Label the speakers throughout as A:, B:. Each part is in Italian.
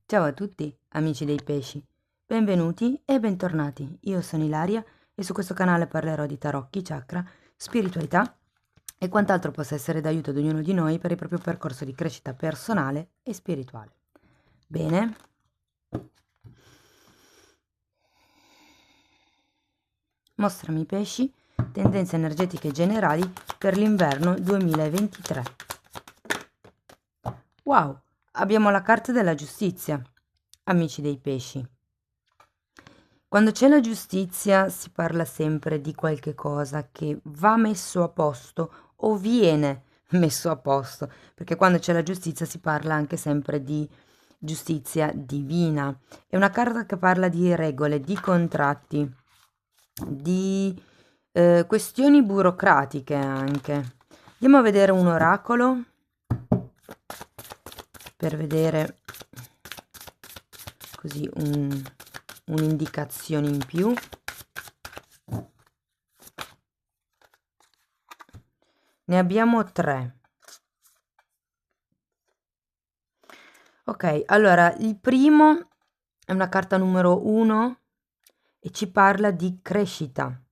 A: Ciao a tutti, amici dei pesci. Benvenuti e bentornati. Io sono Ilaria e su questo canale parlerò di tarocchi, chakra, spiritualità e quant'altro possa essere d'aiuto ad ognuno di noi per il proprio percorso di crescita personale e spirituale. Bene? Mostrami pesci, tendenze energetiche generali per l'inverno 2023. Wow, abbiamo la carta della giustizia, amici dei pesci. Quando c'è la giustizia si parla sempre di qualche cosa che va messo a posto o viene messo a posto, perché quando c'è la giustizia si parla anche sempre di giustizia divina. È una carta che parla di regole, di contratti, di questioni burocratiche anche. Andiamo a vedere un oracolo per vedere così un'indicazione in più. Ne abbiamo 3. Ok, allora il primo è una carta numero 1 e ci parla di crescita.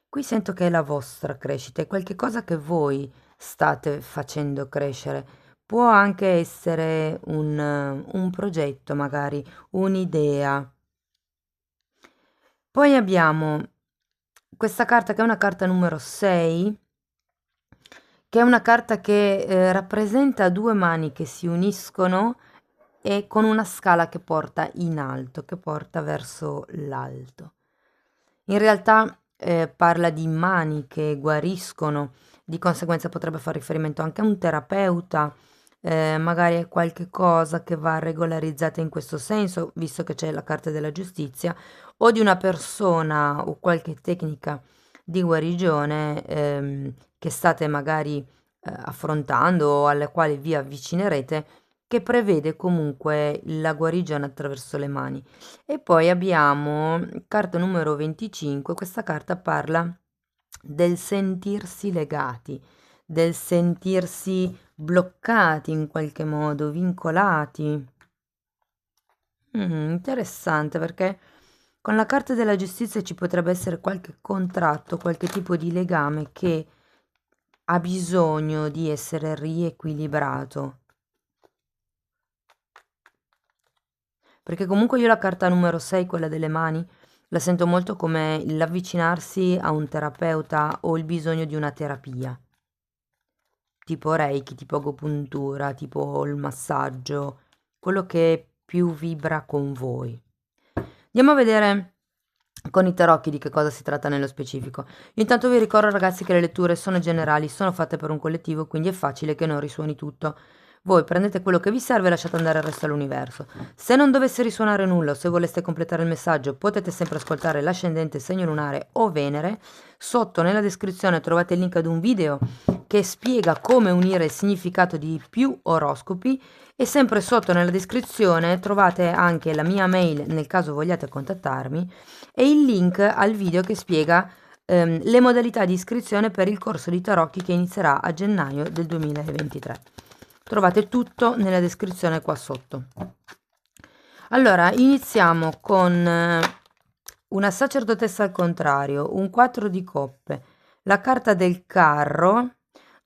A: Qui sento che è la vostra crescita, è qualcosa che voi state facendo crescere. Può anche essere un progetto, magari un'idea. Poi abbiamo questa carta che è una carta numero 6, che è una carta che rappresenta 2 mani che si uniscono e con una scala che porta in alto, che porta verso l'alto. In realtà parla di mani che guariscono, di conseguenza potrebbe fare riferimento anche a un terapeuta, magari a qualche cosa che va regolarizzata in questo senso, visto che c'è la carta della giustizia, o di una persona o qualche tecnica di guarigione che state magari affrontando o alle quali vi avvicinerete, che prevede comunque la guarigione attraverso le mani. E poi abbiamo carta numero 25, questa carta parla del sentirsi legati, del sentirsi bloccati in qualche modo, vincolati. Interessante perché con la carta della giustizia ci potrebbe essere qualche contratto, qualche tipo di legame che ha bisogno di essere riequilibrato. Perché comunque io la carta numero 6, quella delle mani, la sento molto come l'avvicinarsi a un terapeuta o il bisogno di una terapia, tipo Reiki, tipo agopuntura, tipo il massaggio, quello che più vibra con voi. Andiamo a vedere con i tarocchi di che cosa si tratta nello specifico. Io intanto vi ricordo ragazzi che le letture sono generali, sono fatte per un collettivo, quindi è facile che non risuoni tutto. Voi prendete quello che vi serve e lasciate andare il resto all'universo. Se non dovesse risuonare nulla o se voleste completare il messaggio, potete sempre ascoltare l'ascendente, segno lunare o Venere. Sotto nella descrizione trovate il link ad un video che spiega come unire il significato di più oroscopi e sempre sotto nella descrizione trovate anche la mia mail nel caso vogliate contattarmi e il link al video che spiega le modalità di iscrizione per il corso di tarocchi che inizierà a gennaio del 2023. Trovate tutto nella descrizione qua sotto. Allora, iniziamo con una sacerdotessa al contrario, un 4 di coppe, la carta del carro,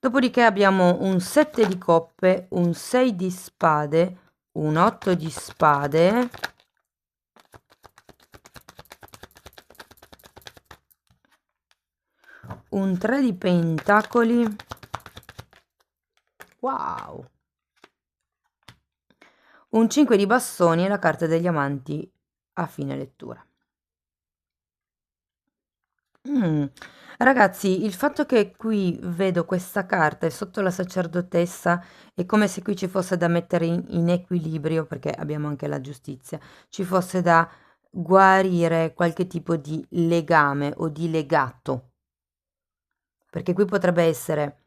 A: dopodiché abbiamo un 7 di coppe, un 6 di spade, un 8 di spade, un 3 di pentacoli, wow, un 5 di bastoni e la carta degli amanti a fine lettura. Ragazzi, il fatto che qui vedo questa carta e sotto la sacerdotessa è come se qui ci fosse da mettere in equilibrio, perché abbiamo anche la giustizia, ci fosse da guarire qualche tipo di legame o di legato, perché qui potrebbe essere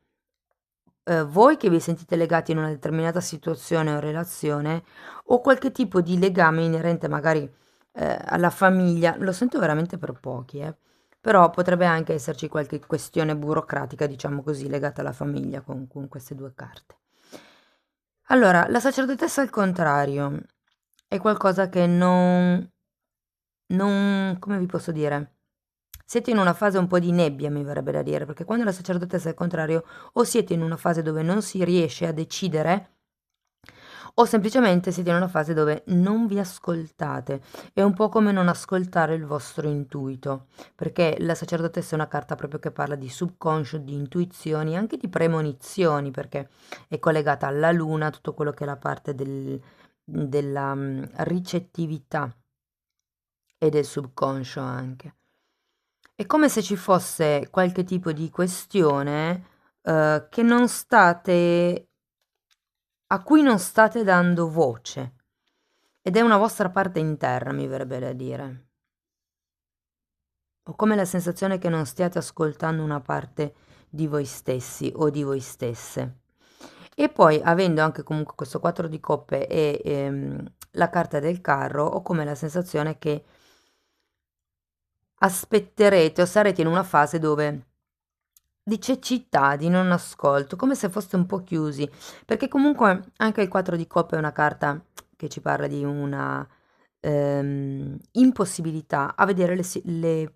A: voi che vi sentite legati in una determinata situazione o relazione o qualche tipo di legame inerente magari alla famiglia, lo sento veramente per pochi, però potrebbe anche esserci qualche questione burocratica, diciamo così, legata alla famiglia con queste 2 carte. Allora, la sacerdotessa al contrario è qualcosa che come vi posso dire? Siete in una fase un po' di nebbia, mi verrebbe da dire, perché quando la sacerdotessa è al contrario, o siete in una fase dove non si riesce a decidere, o semplicemente siete in una fase dove non vi ascoltate. È un po' come non ascoltare il vostro intuito, perché la sacerdotessa è una carta proprio che parla di subconscio, di intuizioni, anche di premonizioni, perché è collegata alla luna, tutto quello che è la parte della ricettività e del subconscio anche. È come se ci fosse qualche tipo di questione che non state, a cui non state dando voce. Ed è una vostra parte interna, mi verrebbe da dire. Ho come la sensazione che non stiate ascoltando una parte di voi stessi o di voi stesse. E poi, avendo anche comunque questo 4 di coppe e la carta del carro, ho come la sensazione che aspetterete o sarete in una fase dove di cecità, di non ascolto, come se foste un po' chiusi, perché comunque anche il 4 di coppe è una carta che ci parla di una impossibilità a vedere le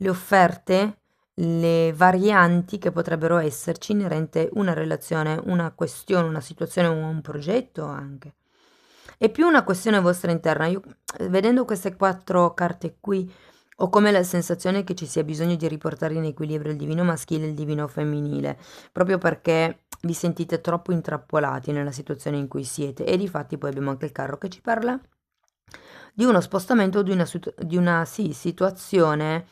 A: offerte, le varianti che potrebbero esserci inerente una relazione, una questione, una situazione o un progetto anche. È più una questione vostra interna. Io, vedendo queste 4 carte qui, ho come la sensazione che ci sia bisogno di riportare in equilibrio il divino maschile e il divino femminile, proprio perché vi sentite troppo intrappolati nella situazione in cui siete. E difatti poi abbiamo anche il carro che ci parla di uno spostamento o di una sì, situazione,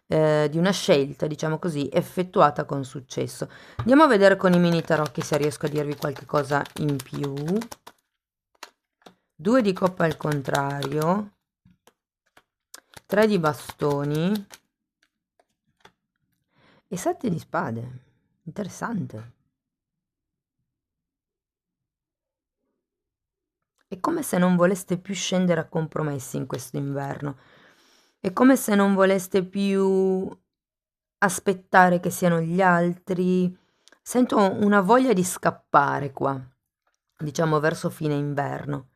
A: di una scelta, diciamo così, effettuata con successo. Andiamo a vedere con i mini tarocchi se riesco a dirvi qualche cosa in più. 2 di coppa al contrario, 3 di bastoni e 7 di spade. Interessante. È come se non voleste più scendere a compromessi in questo inverno. È come se non voleste più aspettare che siano gli altri. Sento una voglia di scappare qua, diciamo verso fine inverno.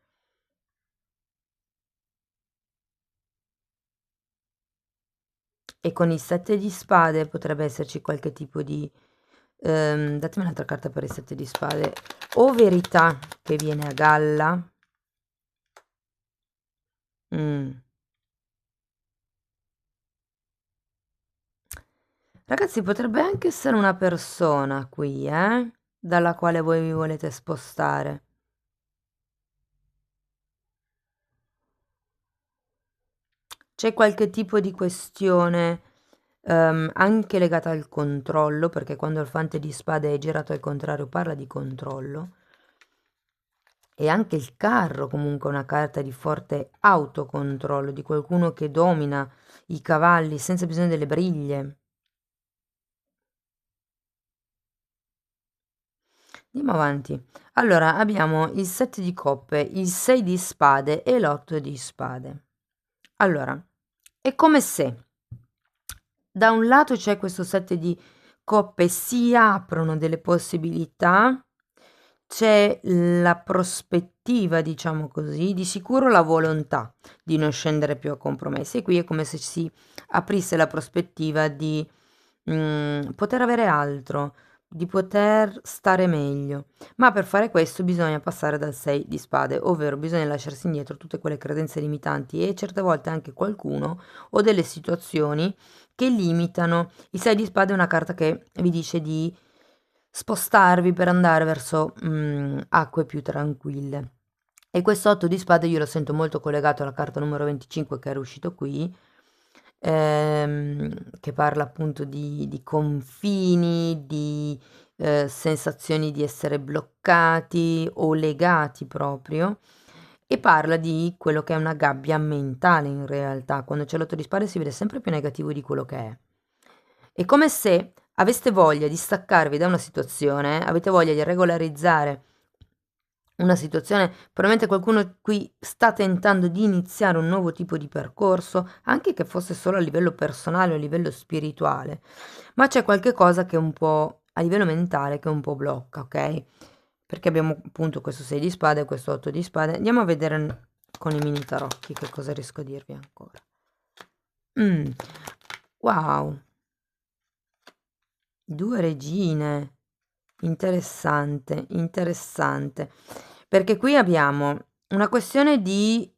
A: E con il 7 di spade potrebbe esserci qualche tipo di datemi un'altra carta per il 7 di spade. O verità che viene a galla. Ragazzi, potrebbe anche essere una persona qui, dalla quale voi vi volete spostare. C'è qualche tipo di questione anche legata al controllo, perché quando il fante di spade è girato al contrario parla di controllo. E anche il carro comunque è una carta di forte autocontrollo, di qualcuno che domina i cavalli senza bisogno delle briglie. Andiamo avanti. Allora, abbiamo il 7 di coppe, il 6 di spade e l'8 di spade. Allora, è come se da un lato c'è questo 7 di coppe, si aprono delle possibilità, c'è la prospettiva, diciamo così, di sicuro la volontà di non scendere più a compromessi. E qui è come se si aprisse la prospettiva di poter avere altro, di poter stare meglio. Ma per fare questo bisogna passare dal 6 di spade, ovvero bisogna lasciarsi indietro tutte quelle credenze limitanti e certe volte anche qualcuno o delle situazioni che limitano. Il 6 di spade è una carta che vi dice di spostarvi per andare verso acque più tranquille. E questo 8 di spade io lo sento molto collegato alla carta numero 25 che era uscito qui, che parla appunto di confini, di sensazioni di essere bloccati o legati proprio, e parla di quello che è una gabbia mentale in realtà. Quando c'è l'otto di spade si vede sempre più negativo di quello che è. È come se aveste voglia di staccarvi da una situazione, avete voglia di regolarizzare una situazione, probabilmente qualcuno qui sta tentando di iniziare un nuovo tipo di percorso, anche che fosse solo a livello personale o a livello spirituale, ma c'è qualche cosa che è un po' a livello mentale che un po' blocca, ok? perché abbiamo appunto questo 6 di spade e questo 8 di spade. Andiamo a vedere con i mini tarocchi che cosa riesco a dirvi ancora. Wow, 2 regine, interessante, interessante, perché qui abbiamo una questione di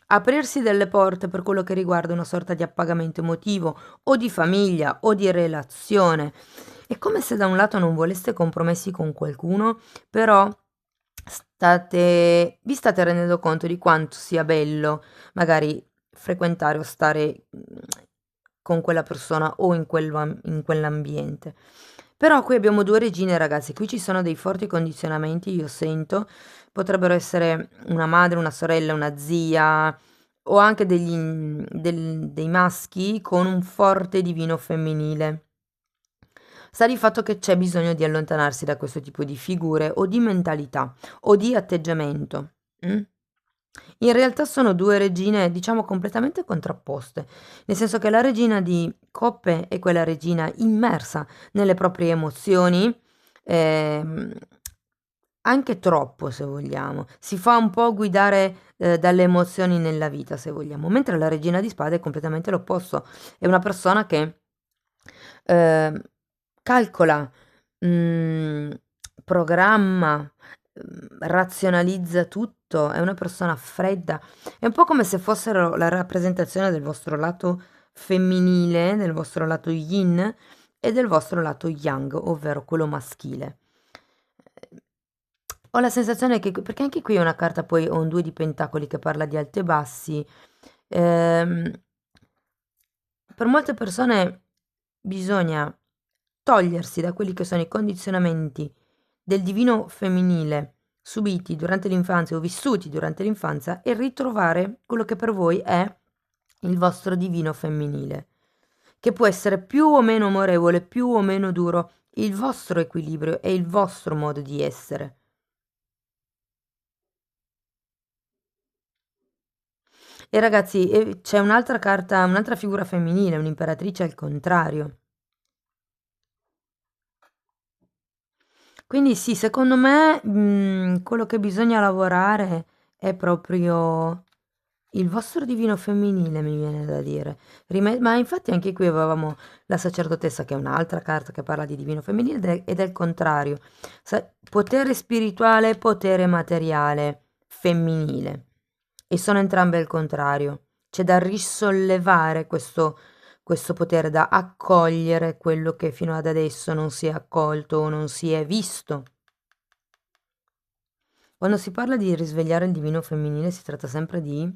A: aprirsi delle porte per quello che riguarda una sorta di appagamento emotivo o di famiglia o di relazione. È come se da un lato non voleste compromessi con qualcuno, però vi state rendendo conto di quanto sia bello magari frequentare o stare con quella persona o in quell'ambiente. Però qui abbiamo 2 regine, ragazzi, qui ci sono dei forti condizionamenti, io sento, potrebbero essere una madre, una sorella, una zia o anche dei maschi con un forte divino femminile. Sta di fatto che c'è bisogno di allontanarsi da questo tipo di figure o di mentalità o di atteggiamento. In realtà sono 2 regine, diciamo, completamente contrapposte, nel senso che la regina di coppe è quella regina immersa nelle proprie emozioni, ehm, anche troppo se vogliamo, si fa un po' guidare dalle emozioni nella vita se vogliamo, mentre la regina di spade è completamente l'opposto, è una persona che ehm, calcola, mhmm, programma, razionalizza tutto, è una persona fredda. È un po' come se fossero la rappresentazione del vostro lato femminile, del vostro lato yin e del vostro lato yang, ovvero quello maschile. Ho la sensazione che perché anche qui è una carta, poi ho un 2 di pentacoli che parla di alti e bassi. Ehm, per molte persone bisogna togliersi da quelli che sono i condizionamenti del divino femminile subiti durante l'infanzia o vissuti durante l'infanzia e ritrovare quello che per voi è il vostro divino femminile, che può essere più o meno amorevole, più o meno duro, il vostro equilibrio e il vostro modo di essere. E ragazzi, c'è un'altra carta, un'altra figura femminile, un'imperatrice al contrario. Quindi sì, secondo me, quello che bisogna lavorare è proprio il vostro divino femminile, mi viene da dire. Ma infatti anche qui avevamo la sacerdotessa, che è un'altra carta che parla di divino femminile ed è il contrario. Potere spirituale, potere materiale, femminile. E sono entrambe il contrario. C'è da risollevare questo potere, da accogliere quello che fino ad adesso non si è accolto o non si è visto. Quando si parla di risvegliare il divino femminile si tratta sempre di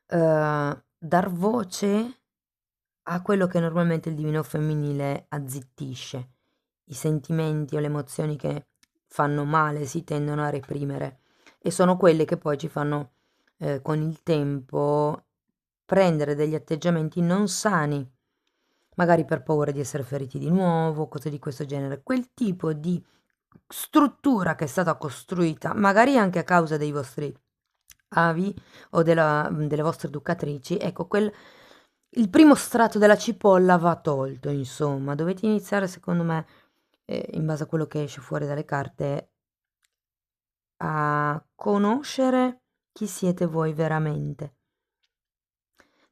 A: dar voce a quello che normalmente il divino femminile azzittisce. I sentimenti o le emozioni che fanno male si tendono a reprimere e sono quelle che poi ci fanno con il tempo prendere degli atteggiamenti non sani, magari per paura di essere feriti di nuovo, cose di questo genere. Quel tipo di struttura che è stata costruita, magari anche a causa dei vostri avi o delle vostre educatrici, ecco, il primo strato della cipolla va tolto, insomma. Dovete iniziare, secondo me, in base a quello che esce fuori dalle carte, a conoscere chi siete voi veramente.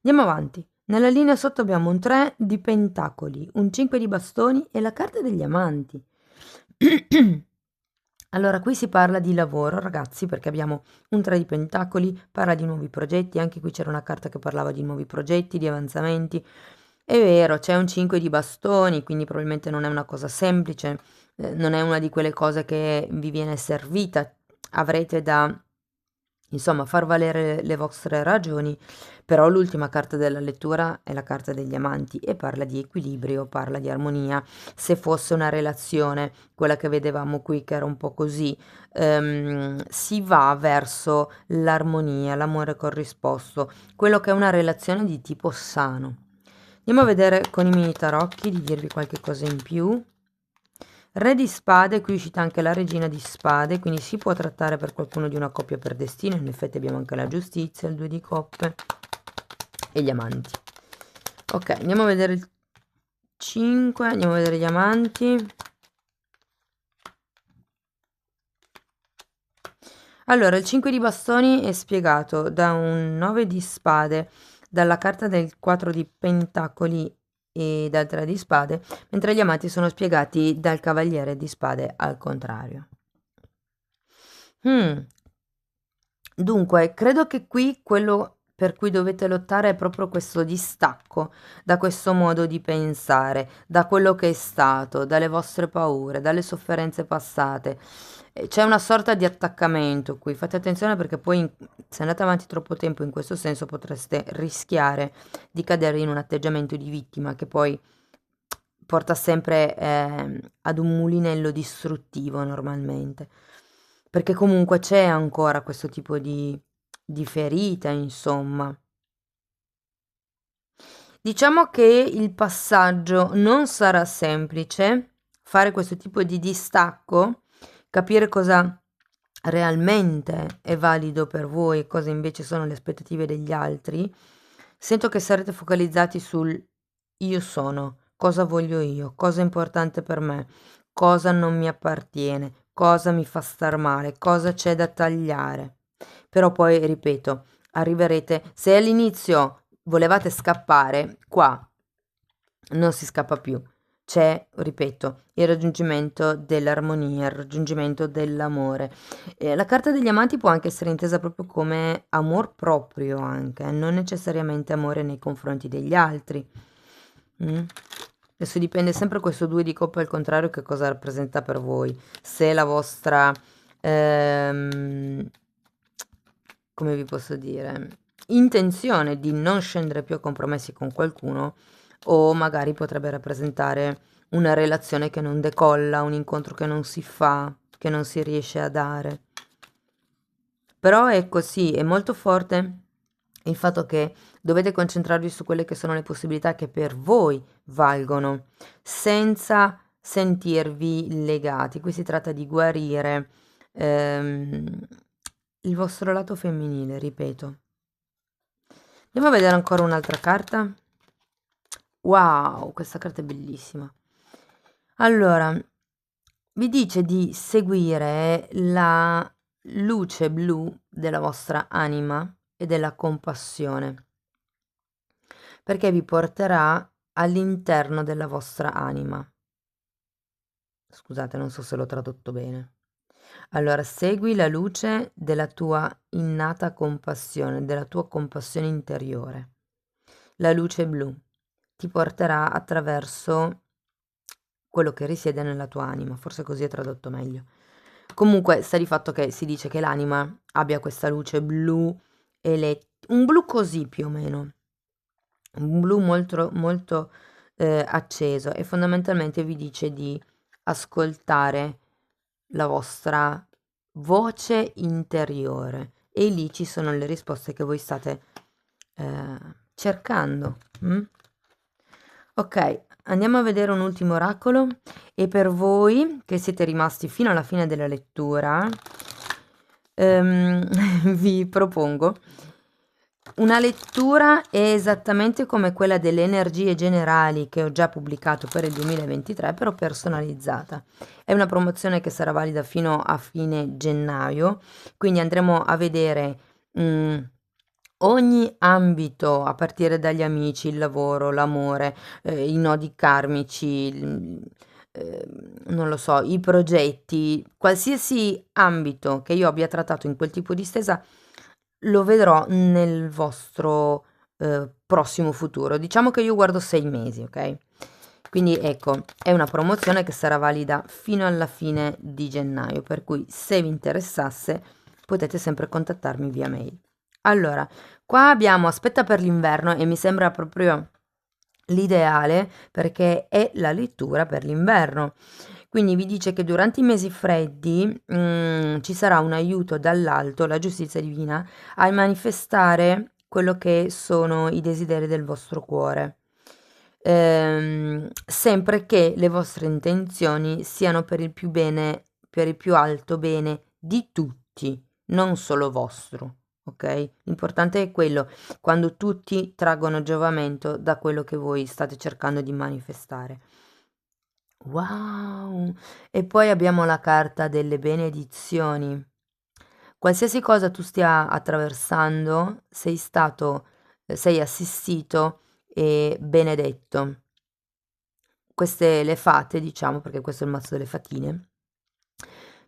A: Andiamo avanti. Nella linea sotto abbiamo un 3 di pentacoli, un 5 di bastoni e la carta degli amanti. Allora, qui si parla di lavoro, ragazzi, perché abbiamo un 3 di pentacoli, parla di nuovi progetti, anche qui c'era una carta che parlava di nuovi progetti, di avanzamenti. È vero, c'è un 5 di bastoni, quindi probabilmente non è una cosa semplice, non è una di quelle cose che vi viene servita, avrete da, insomma, far valere le vostre ragioni, però l'ultima carta della lettura è la carta degli amanti e parla di equilibrio, parla di armonia. Se fosse una relazione, quella che vedevamo qui, che era un po' così, si va verso l'armonia, l'amore corrisposto, quello che è una relazione di tipo sano. Andiamo a vedere con i mini tarocchi di dirvi qualche cosa in più. Re di spade, qui è uscita anche la regina di spade, quindi si può trattare per qualcuno di una coppia per destino. In effetti abbiamo anche la giustizia, il 2 di coppe e gli amanti. Ok, andiamo a vedere il 5, andiamo a vedere gli amanti. Allora, il 5 di bastoni è spiegato da un 9 di spade, dalla carta del 4 di pentacoli e dal 3 di spade, mentre gli amati sono spiegati dal cavaliere di spade al contrario. Mm. Dunque, credo che qui quello per cui dovete lottare è proprio questo distacco da questo modo di pensare, da quello che è stato, dalle vostre paure, dalle sofferenze passate. C'è una sorta di attaccamento qui, fate attenzione perché poi se andate avanti troppo tempo in questo senso potreste rischiare di cadere in un atteggiamento di vittima che poi porta sempre ad un mulinello distruttivo normalmente, perché comunque c'è ancora questo tipo di ferita, insomma. Diciamo che il passaggio non sarà semplice, fare questo tipo di distacco, capire cosa realmente è valido per voi e cosa invece sono le aspettative degli altri. Sento che sarete focalizzati sul io sono, cosa voglio io, cosa è importante per me, cosa non mi appartiene, cosa mi fa star male, cosa c'è da tagliare. Però poi, ripeto, arriverete, se all'inizio volevate scappare, qua non si scappa più. C'è, ripeto, il raggiungimento dell'armonia, il raggiungimento dell'amore. La carta degli amanti può anche essere intesa proprio come amor proprio anche, non necessariamente amore nei confronti degli altri. Mm? Adesso dipende sempre questo 2 di coppe al contrario che cosa rappresenta per voi. Se la vostra, ehm, come vi posso dire, intenzione di non scendere più a compromessi con qualcuno o magari potrebbe rappresentare una relazione che non decolla, un incontro che non si fa, che non si riesce a dare. Però ecco sì, è molto forte il fatto che dovete concentrarvi su quelle che sono le possibilità che per voi valgono, senza sentirvi legati. Qui si tratta di guarire ehm, il vostro lato femminile, ripeto. Andiamo a vedere ancora un'altra carta. Wow, questa carta è bellissima. Allora, vi dice di seguire la luce blu della vostra anima e della compassione, perché vi porterà all'interno della vostra anima. Scusate, non so se l'ho tradotto bene. Allora, segui la luce della tua innata compassione, della tua compassione interiore. La luce blu ti porterà attraverso quello che risiede nella tua anima, forse così è tradotto meglio. Comunque sta di fatto che si dice che l'anima abbia questa luce blu, un blu così più o meno, un blu molto, molto acceso e fondamentalmente vi dice di ascoltare la vostra voce interiore e lì ci sono le risposte che voi state eh, cercando. Mm? Ok, andiamo a vedere un ultimo oracolo e per voi che siete rimasti fino alla fine della lettura, vi propongo una lettura esattamente come quella delle energie generali che ho già pubblicato per il 2023, però personalizzata. È una promozione che sarà valida fino a fine gennaio, quindi andremo a vedere ogni ambito, a partire dagli amici, il lavoro, l'amore, i nodi karmici, non lo so, i progetti, qualsiasi ambito che io abbia trattato in quel tipo di stesa lo vedrò nel vostro prossimo futuro. Diciamo che io guardo 6 mesi, ok? Quindi ecco, è una promozione che sarà valida fino alla fine di gennaio, per cui se vi interessasse potete sempre contattarmi via mail. Allora, qua abbiamo aspetta per l'inverno e mi sembra proprio l'ideale perché è la lettura per l'inverno. Quindi vi dice che durante i mesi freddi ci sarà un aiuto dall'alto, la giustizia divina, a manifestare quello che sono i desideri del vostro cuore. Sempre che le vostre intenzioni siano per il più bene, per il più alto bene di tutti, non solo vostro. Ok? L'importante è quello, quando tutti traggono giovamento da quello che voi state cercando di manifestare. Wow! E poi abbiamo la carta delle benedizioni. Qualsiasi cosa tu stia attraversando, sei assistito e benedetto. Queste le fate, diciamo, perché questo è il mazzo delle fatine,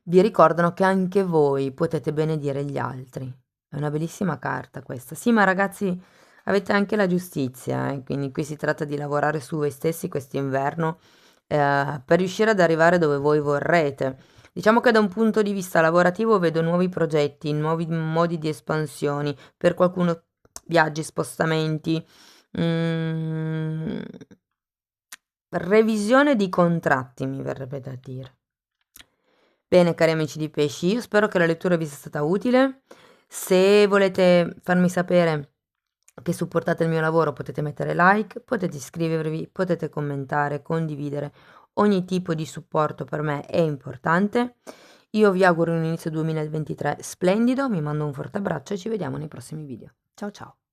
A: vi ricordano che anche voi potete benedire gli altri. È una bellissima carta questa. Sì, ma ragazzi, avete anche la giustizia, quindi qui si tratta di lavorare su voi stessi quest'inverno, per riuscire ad arrivare dove voi vorrete. Diciamo che da un punto di vista lavorativo vedo nuovi progetti, nuovi modi di espansioni, per qualcuno viaggi, spostamenti, mm, revisione di contratti, mi verrebbe da dire. Bene, cari amici di Pesci, io spero che la lettura vi sia stata utile. Se volete farmi sapere che supportate il mio lavoro, potete mettere like, potete iscrivervi, potete commentare, condividere. Ogni tipo di supporto per me è importante. Io vi auguro un inizio 2023 splendido, vi mando un forte abbraccio e ci vediamo nei prossimi video. Ciao ciao!